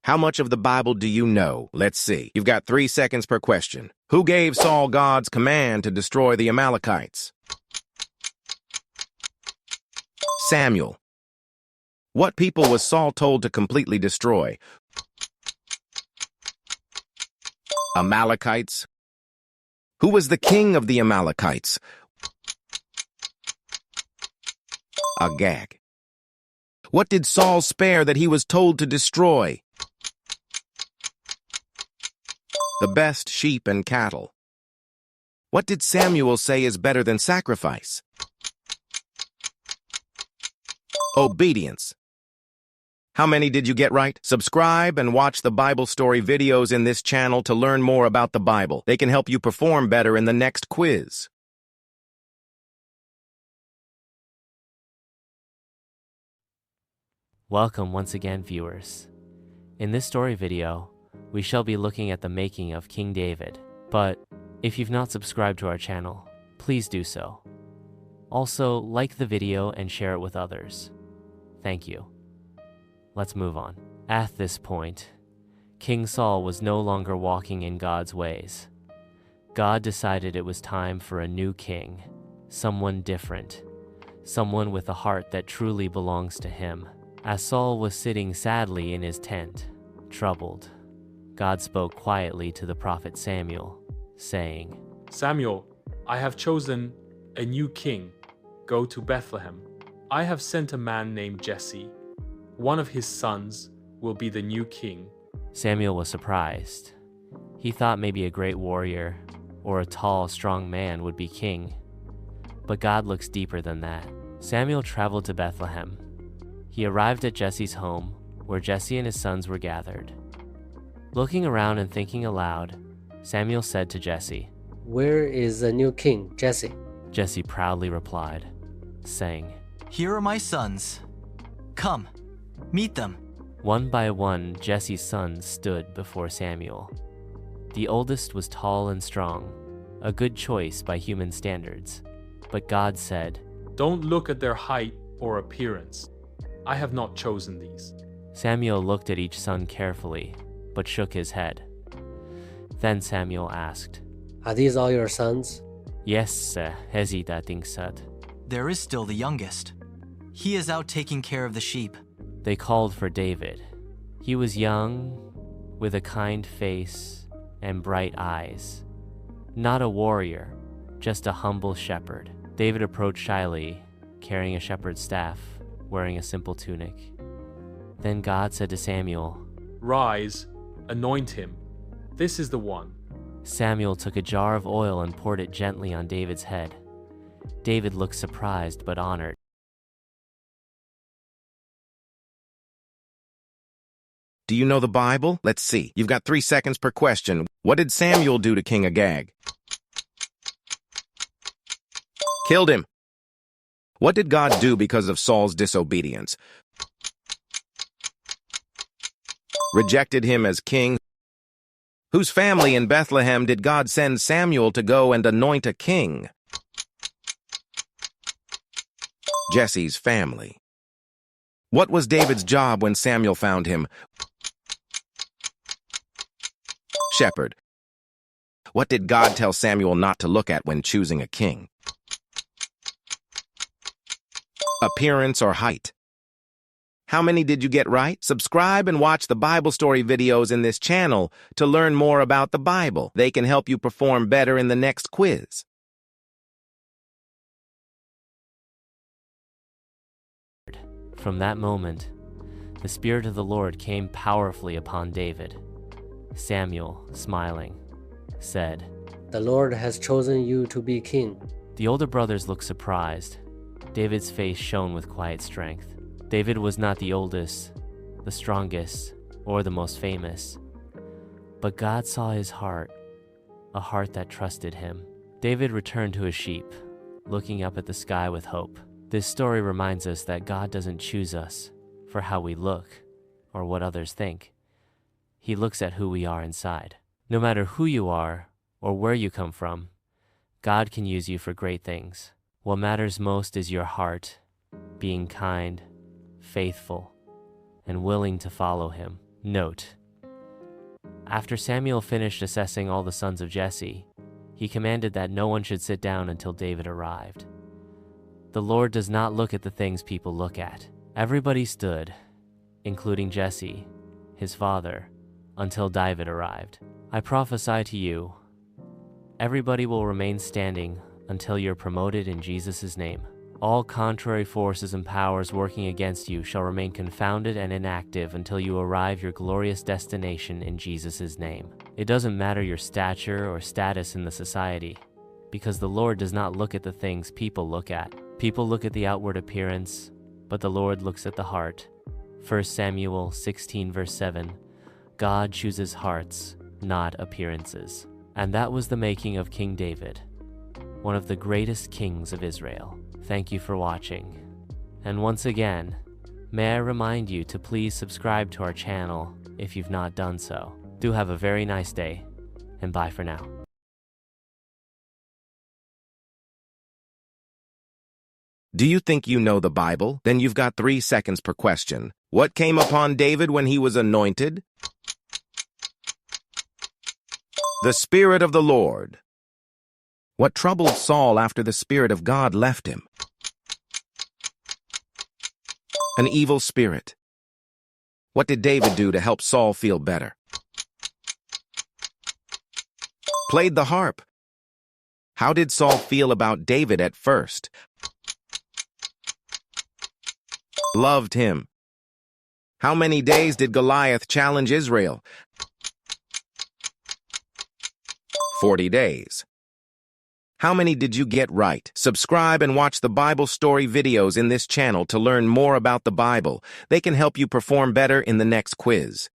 How much of the Bible do you know? Let's see. You've got 3 seconds per question. Who gave Saul God's command to destroy the Amalekites? Samuel. What people was Saul told to completely destroy? Amalekites. Who was the king of the Amalekites? Agag. What did Saul spare that he was told to destroy? The best sheep and cattle. What did Samuel say is better than sacrifice? Obedience. How many did you get right? Subscribe and watch the Bible story videos in this channel to learn more about the Bible. They can help you perform better in the next quiz. Welcome once again, viewers. In this story video, we shall be looking at the making of King David. But if you've not subscribed to our channel, please do so. Also, like the video and share it with others. Thank you. Let's move on. At this point, King Saul was no longer walking in God's ways. God decided it was time for a new king, someone different, someone with a heart that truly belongs to him. As Saul was sitting sadly in his tent, troubled, God spoke quietly to the prophet Samuel, saying, Samuel, I have chosen a new king. Go to Bethlehem. I have sent a man named Jesse. One of his sons will be the new king. Samuel was surprised. He thought maybe a great warrior or a tall, strong man would be king. But God looks deeper than that. Samuel traveled to Bethlehem. He arrived at Jesse's home, where Jesse and his sons were gathered. Looking around and thinking aloud, Samuel said to Jesse, "Where is the new king, Jesse?" Jesse proudly replied, saying, "Here are my sons. Come, meet them." One by one, Jesse's sons stood before Samuel. The oldest was tall and strong, a good choice by human standards. But God said, Don't look at their height or appearance. I have not chosen these. Samuel looked at each son carefully, but shook his head. Then Samuel asked, "Are these all your sons?" Yes, hesita tingsat. There is still the youngest. He is out taking care of the sheep. They called for David. He was young, with a kind face and bright eyes. Not a warrior, just a humble shepherd. David approached shyly, carrying a shepherd's staff, wearing a simple tunic. Then God said to Samuel, Rise, anoint him. This is the one. Samuel took a jar of oil and poured it gently on David's head. David looked surprised but honored. Do you know the Bible? Let's see. You've got 3 seconds per question. What did Samuel do to King Agag? Killed him. What did God do because of Saul's disobedience? Rejected him as king. Whose family in Bethlehem did God send Samuel to go and anoint a king? Jesse's family. What was David's job when Samuel found him? Shepherd. What did God tell Samuel not to look at when choosing a king? Appearance or height. How many did you get right? Subscribe and watch the Bible story videos in this channel to learn more about the Bible. They can help you perform better in the next quiz. From that moment, the Spirit of the Lord came powerfully upon David. Samuel, smiling, said, "The Lord has chosen you to be king." The older brothers looked surprised. David's face shone with quiet strength. David was not the oldest, the strongest, or the most famous. But God saw his heart, a heart that trusted him. David returned to his sheep, looking up at the sky with hope. This story reminds us that God doesn't choose us for how we look or what others think. He looks at who we are inside. No matter who you are or where you come from, God can use you for great things. What matters most is your heart, being kind, faithful, and willing to follow him. Note: after Samuel finished assessing all the sons of Jesse, he commanded that no one should sit down until David arrived. The Lord does not look at the things people look at. Everybody stood, including Jesse, his father, until David arrived. I prophesy to you, everybody will remain standing until you're promoted in Jesus' name. All contrary forces and powers working against you shall remain confounded and inactive until you arrive your glorious destination in Jesus' name. It doesn't matter your stature or status in the society, because the Lord does not look at the things people look at. People look at the outward appearance, but the Lord looks at the heart. 1 Samuel 16 verse 7. God chooses hearts, not appearances. And that was the making of King David, one of the greatest kings of Israel. Thank you for watching. And once again, may I remind you to please subscribe to our channel if you've not done so. Do have a very nice day, and bye for now. Do you think you know the Bible? Then you've got 3 seconds per question. What came upon David when he was anointed? The Spirit of the Lord. What troubled Saul after the Spirit of God left him? An evil spirit. What did David do to help Saul feel better? Played the harp. How did Saul feel about David at first? Loved him. How many days did Goliath challenge Israel? 40 days. How many did you get right? Subscribe and watch the Bible story videos in this channel to learn more about the Bible. They can help you perform better in the next quiz.